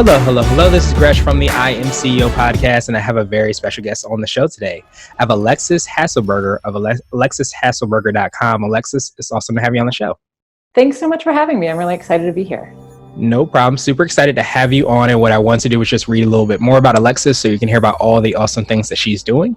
Hello, hello, hello. This is Gresh from the I Am CEO podcast, and I have a very special guest on the show today. I have Alexis Haselberger of alexishaselberger.com. Alexis, it's awesome to have you on the show. Thanks so much for having me. I'm really excited to be here. No problem. Super excited to have you on. And what I want to do is just read a little bit more about Alexis so you can hear about all the awesome things that she's doing.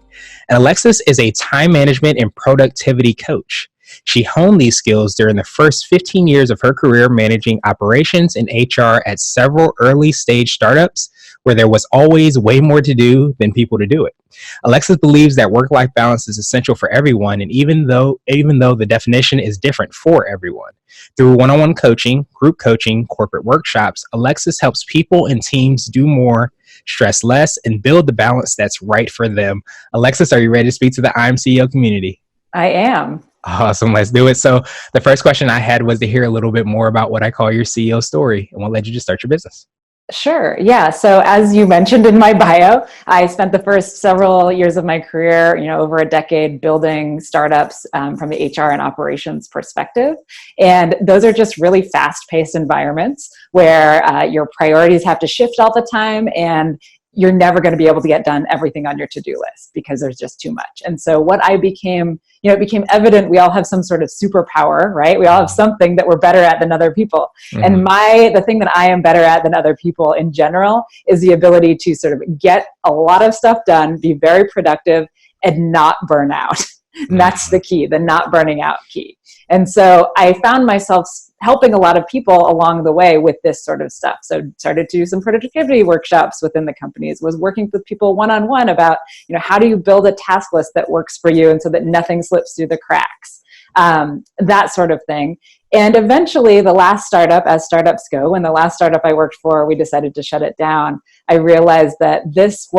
And Alexis is a time management and productivity coach. She honed these skills during the first 15 years of her career managing operations and HR at several early stage startups where there was always way more to do than people to do it. Alexis believes that work-life balance is essential for everyone, and even though the definition is different for everyone. Through one-on-one coaching, group coaching, corporate workshops, Alexis helps people and teams do more, stress less, and build the balance that's right for them. Alexis, are you ready to speak to the I'm CEO community? I am. Awesome. Let's do it. So the first question I had was to hear a little bit more about what I call your CEO story and what led you to start your business. Sure. Yeah. So as you mentioned in my bio, I spent the first several years of my career, over a decade building startups from the HR and operations perspective. And those are just really fast-paced environments where your priorities have to shift all the time, and you're never going to be able to get done everything on your to-do list because there's just too much. And so what I became, it became evident we all have some sort of superpower, right? We all have something that we're better at than other people. Mm-hmm. And the thing that I am better at than other people in general is the ability to sort of get a lot of stuff done, be very productive, and not burn out. And that's the key, the not burning out key. And so I found myself helping a lot of people along the way with this sort of stuff. So started to do some productivity workshops within the companies, was working with people one-on-one about, how do you build a task list that works for you and so that nothing slips through the cracks, that sort of thing. And eventually the last startup, as startups go, when the last startup I worked for, we decided to shut it down, I realized that this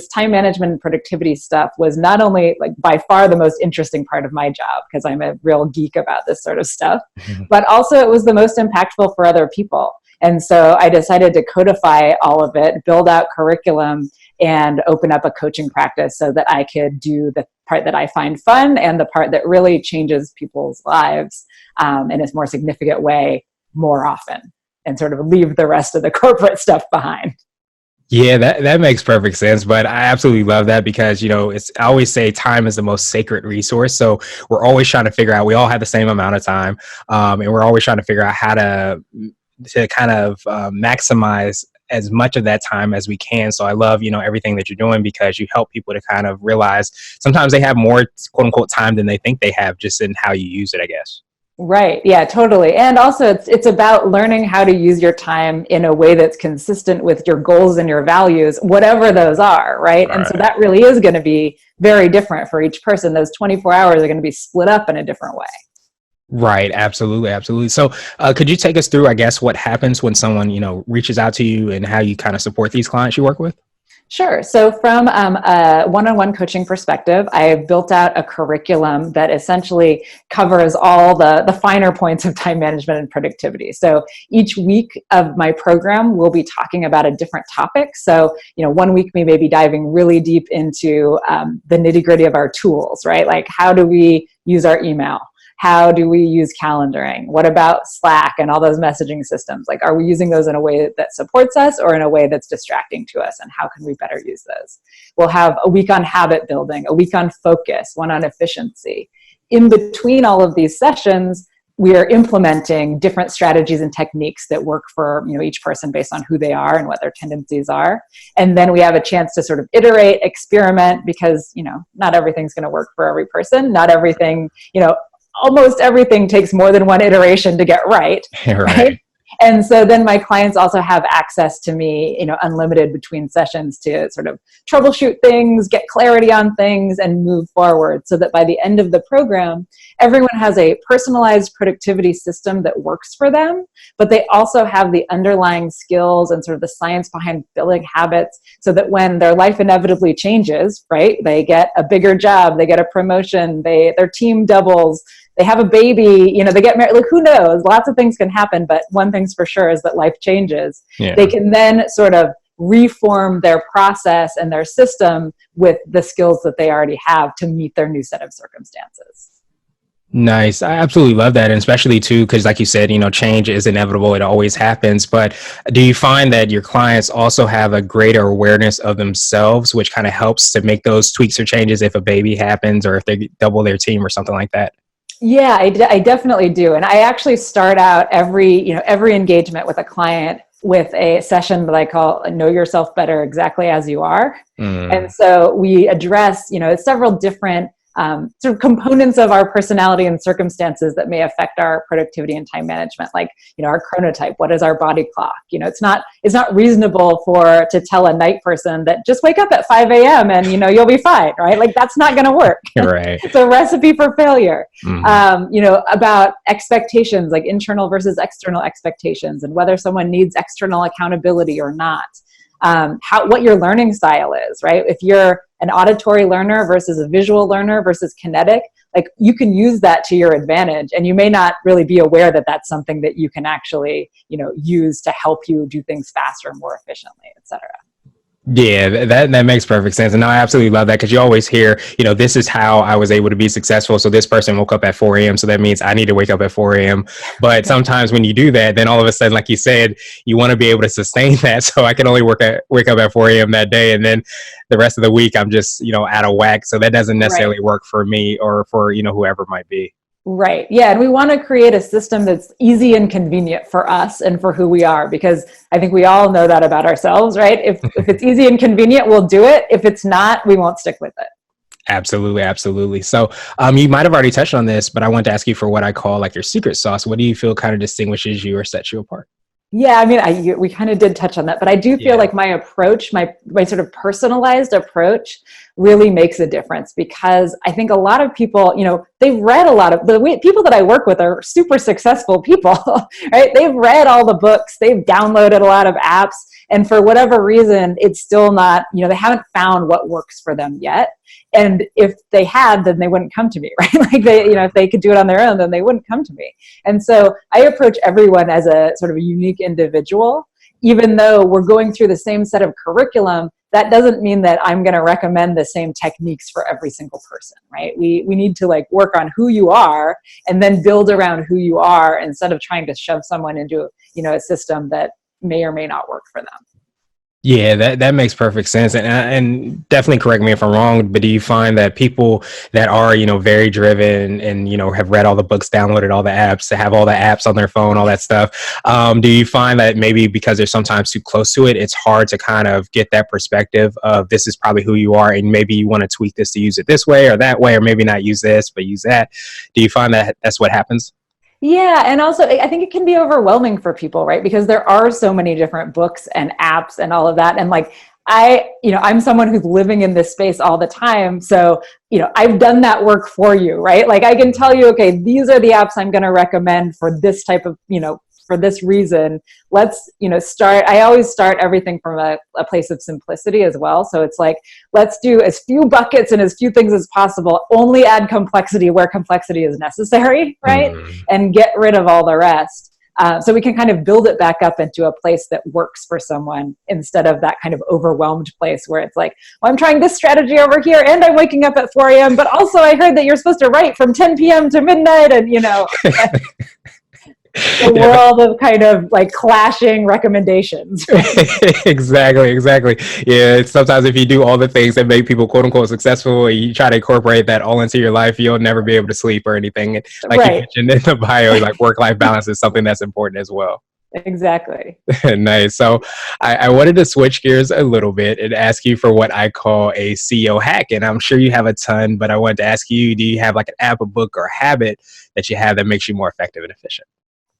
time management and productivity stuff was not only by far the most interesting part of my job, because I'm a real geek about this sort of stuff, but also it was the most impactful for other people. And so I decided to codify all of it, build out curriculum, and open up a coaching practice so that I could do the part that I find fun and the part that really changes people's lives in a more significant way more often, and sort of leave the rest of the corporate stuff behind. Yeah, that makes perfect sense. But I absolutely love that because, I always say time is the most sacred resource. So we're always trying to figure out, we all have the same amount of time. And we're always trying to figure out how to kind of maximize as much of that time as we can. So I love, everything that you're doing because you help people to kind of realize sometimes they have more quote unquote time than they think they have, just in how you use it, I guess. Right. Yeah, totally. And also it's about learning how to use your time in a way that's consistent with your goals and your values, whatever those are. Right. And so that really is going to be very different for each person. Those 24 hours are going to be split up in a different way. Right. Absolutely. Absolutely. So could you take us through, I guess, what happens when someone, reaches out to you and how you kind of support these clients you work with? Sure. So from a one-on-one coaching perspective, I've built out a curriculum that essentially covers all the finer points of time management and productivity. So each week of my program, we'll be talking about a different topic. So, 1 week we may be diving really deep into the nitty-gritty of our tools, right? Like, how do we use our email? How do we use calendaring? What about Slack and all those messaging systems? Like, are we using those in a way that supports us or in a way that's distracting to us? And how can we better use those? We'll have a week on habit building, a week on focus, one on efficiency. In between all of these sessions, we are implementing different strategies and techniques that work for each person based on who they are and what their tendencies are. And then we have a chance to sort of iterate, experiment, because not everything's going to work for every person. Not everything, almost everything takes more than one iteration to get right. Right? And so then my clients also have access to me, unlimited between sessions to sort of troubleshoot things, get clarity on things, and move forward so that by the end of the program, everyone has a personalized productivity system that works for them, but they also have the underlying skills and sort of the science behind building habits so that when their life inevitably changes, right, they get a bigger job, they get a promotion, their team doubles, they have a baby, they get married, who knows? Lots of things can happen, but one thing's for sure is that life changes. Yeah. They can then sort of reform their process and their system with the skills that they already have to meet their new set of circumstances. Nice. I absolutely love that. And especially too, because like you said, change is inevitable. It always happens. But do you find that your clients also have a greater awareness of themselves, which kind of helps to make those tweaks or changes if a baby happens or if they double their team or something like that? Yeah, I definitely do. And I actually start out every engagement with a client with a session that I call Know Yourself Better Exactly As You Are. And Mm. so we address, several different sort of components of our personality and circumstances that may affect our productivity and time management, like, our chronotype. What is our body clock? It's not reasonable to tell a night person that just wake up at 5 a.m. and, you'll be fine, right? Like, that's not going to work. Right. It's a recipe for failure. Mhm. About expectations, like internal versus external expectations, and whether someone needs external accountability or not. What your learning style is, right? If you're an auditory learner versus a visual learner versus kinetic, like, you can use that to your advantage, and you may not really be aware that that's something that you can actually, use to help you do things faster, more efficiently, etc. Yeah, that makes perfect sense. And I absolutely love that because you always hear, this is how I was able to be successful. So this person woke up at 4 a.m. So that means I need to wake up at 4 a.m. But sometimes when you do that, then all of a sudden, like you said, you want to be able to sustain that. So I can only wake up at 4 a.m. that day. And then the rest of the week, I'm just, out of whack. So that doesn't Right. necessarily work for me or for, whoever might be. Right. Yeah. And we want to create a system that's easy and convenient for us and for who we are, because I think we all know that about ourselves, right? If it's easy and convenient, we'll do it. If it's not, we won't stick with it. Absolutely, absolutely. So, you might have already touched on this, but I want to ask you for what I call like your secret sauce. What do you feel kind of distinguishes you or sets you apart? Yeah, I mean, we kind of did touch on that, but I do feel Yeah. like my approach, my sort of personalized approach, really makes a difference, because I think a lot of people, they've read a lot of people that I work with are super successful people, right? They've read all the books, they've downloaded a lot of apps, and for whatever reason, it's still not, they haven't found what works for them yet. And if they had, then they wouldn't come to me, right? Like, if they could do it on their own, then they wouldn't come to me. And so I approach everyone as a sort of a unique individual. Even though we're going through the same set of curriculum, that doesn't mean that I'm going to recommend the same techniques for every single person, right? We need to, like, work on who you are and then build around who you are, instead of trying to shove someone into, a system that may or may not work for them. Yeah, that makes perfect sense, and definitely correct me if I'm wrong. But do you find that people that are very driven and have read all the books, downloaded all the apps, have all the apps on their phone, all that stuff, do you find that maybe because they're sometimes too close to it, it's hard to kind of get that perspective of this is probably who you are, and maybe you want to tweak this to use it this way or that way, or maybe not use this but use that? Do you find that that's what happens? Yeah, and also I think it can be overwhelming for people, right? Because there are so many different books and apps and all of that. And, like, I'm someone who's living in this space all the time. So, I've done that work for you, right? Like, I can tell you, okay, these are the apps I'm going to recommend for this type of, for this reason. Let's, start. I always start everything from a place of simplicity as well. So it's like, let's do as few buckets and as few things as possible, only add complexity where complexity is necessary, right? Mm. And get rid of all the rest. So we can kind of build it back up into a place that works for someone, instead of that kind of overwhelmed place where it's like, well, I'm trying this strategy over here and I'm waking up at 4 a.m. But also I heard that you're supposed to write from 10 p.m. to midnight, and, the Yeah. world of kind of like clashing recommendations. Exactly. Yeah, it's sometimes if you do all the things that make people quote unquote successful, and you try to incorporate that all into your life, you'll never be able to sleep or anything. And like you Right. mentioned in the bio, like work-life balance is something that's important as well. Exactly. Nice. So I wanted to switch gears a little bit and ask you for what I call a CEO hack. And I'm sure you have a ton, but I wanted to ask you, do you have like an app, a book, or a habit that you have that makes you more effective and efficient?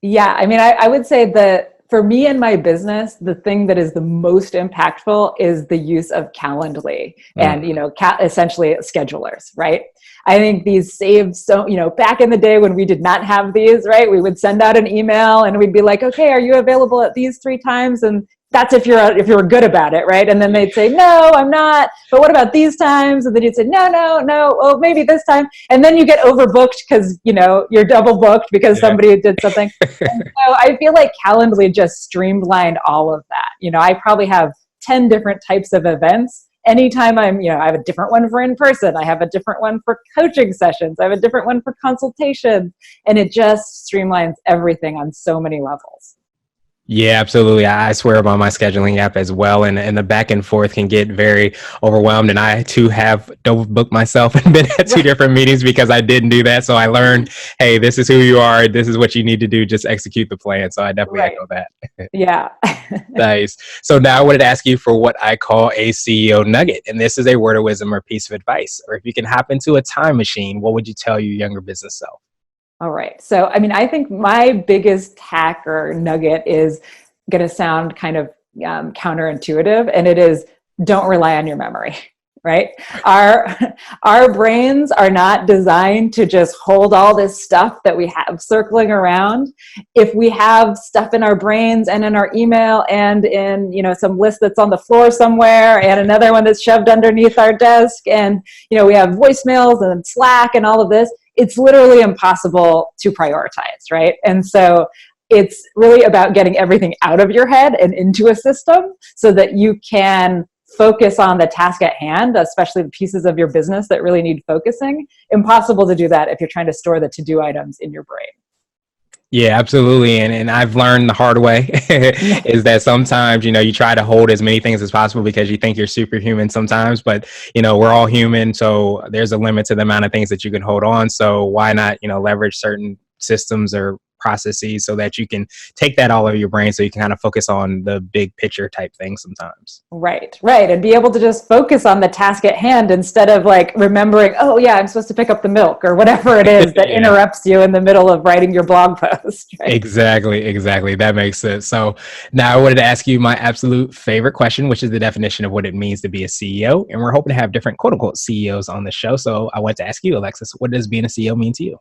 Yeah, I mean, I would say that for me and my business, the thing that is the most impactful is the use of Calendly and, Mm. essentially schedulers, right? I think these saved so, back in the day when we did not have these, right? We would send out an email and we'd be like, okay, are you available at these 3 times? And that's if you're good about it, right? And then they'd say, no, I'm not. But what about these times? And then you'd say, no. Well, maybe this time. And then you get overbooked because you're double booked because Yeah. somebody did something. And so I feel like Calendly just streamlined all of that. I probably have 10 different types of events, anytime I have a different one for in person, I have a different one for coaching sessions, I have a different one for consultations, and it just streamlines everything on so many levels. Yeah, absolutely. I swear by my scheduling app as well. And the back and forth can get very overwhelmed. And I too have double booked myself and been at two different meetings because I didn't do that. So I learned, hey, this is who you are. This is what you need to do. Just execute the plan. So I definitely echo that. Yeah. Nice. So now I wanted to ask you for what I call a CEO nugget. And this is a word of wisdom or piece of advice. Or if you can hop into a time machine, what would you tell your younger business self? All right. So, I think my biggest hack or nugget is going to sound kind of counterintuitive, and it is don't rely on your memory, right? Our brains are not designed to just hold all this stuff that we have circling around. If we have stuff in our brains and in our email and in, some list that's on the floor somewhere and another one that's shoved underneath our desk, and, we have voicemails and Slack and all of this, it's literally impossible to prioritize, right? And so it's really about getting everything out of your head and into a system so that you can focus on the task at hand, especially the pieces of your business that really need focusing. Impossible to do that if you're trying to store the to-do items in your brain. Yeah, absolutely. And I've learned the hard way is that sometimes, you try to hold as many things as possible because you think you're superhuman sometimes, but, we're all human. So there's a limit to the amount of things that you can hold on. So why not, leverage certain systems or processes so that you can take that all over your brain so you can kind of focus on the big picture type things sometimes. Right. And be able to just focus on the task at hand instead of remembering, oh yeah, I'm supposed to pick up the milk or whatever it is that interrupts you in the middle of writing your blog post. Right? Exactly. That makes sense. So now I wanted to ask you my absolute favorite question, which is the definition of what it means to be a CEO. And we're hoping to have different quote unquote CEOs on the show. So I want to ask you, Alexis, what does being a CEO mean to you?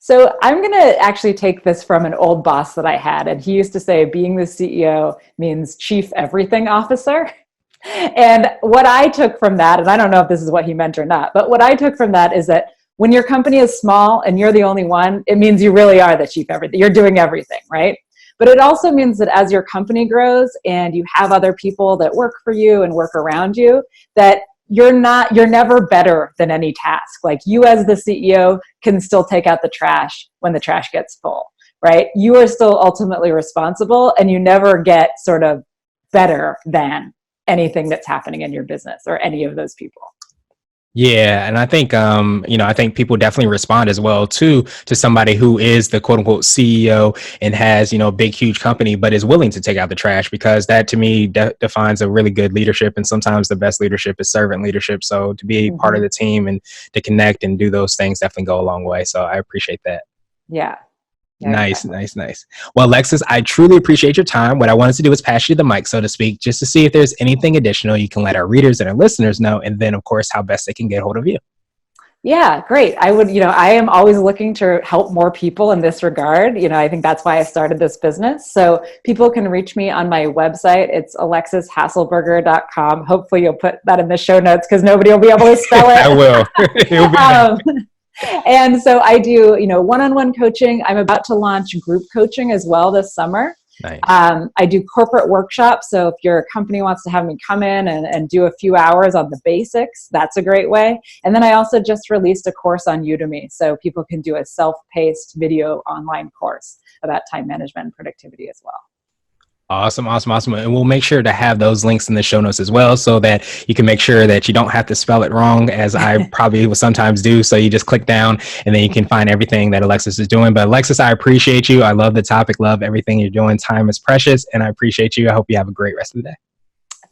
So I'm going to actually take this from an old boss that I had. And he used to say, being the CEO means chief everything officer. And what I took from that, and I don't know if this is what he meant or not, but what I took from that is that when your company is small and you're the only one, it means you really are the chief everything. You're doing everything, right? But it also means that as your company grows and you have other people that work for you and work around you, that you're never better than any task. Like you as the CEO can still take out the trash when the trash gets full, right? You are still ultimately responsible and you never get sort of better than anything that's happening in your business or any of those people. Yeah, and I think I think people definitely respond as well to somebody who is the quote unquote CEO and has a big huge company, but is willing to take out the trash, because that to me defines a really good leadership. And sometimes the best leadership is servant leadership. So to be part of the team and to connect and do those things definitely go a long way. So I appreciate that. Yeah. Nice. Well, Alexis, I truly appreciate your time. What I wanted to do is pass you the mic, so to speak, just to see if there's anything additional you can let our readers and our listeners know, and then, of course, how best they can get hold of you. Yeah, great. I am always looking to help more people in this regard. I think that's why I started this business. So people can reach me on my website. It's alexishaselberger.com. Hopefully you'll put that in the show notes because nobody will be able to spell it. I will. And so I do, one-on-one coaching. I'm about to launch group coaching as well this summer. Nice. I do corporate workshops. So if your company wants to have me come in and do a few hours on the basics, that's a great way. And then I also just released a course on Udemy. So people can do a self-paced video online course about time management and productivity as well. Awesome. And we'll make sure to have those links in the show notes as well, so that you can make sure that you don't have to spell it wrong, as I probably will sometimes do. So you just click down and then you can find everything that Alexis is doing. But Alexis, I appreciate you. I love the topic, love everything you're doing. Time is precious, and I appreciate you. I hope you have a great rest of the day.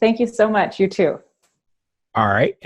Thank you so much. You too. All right.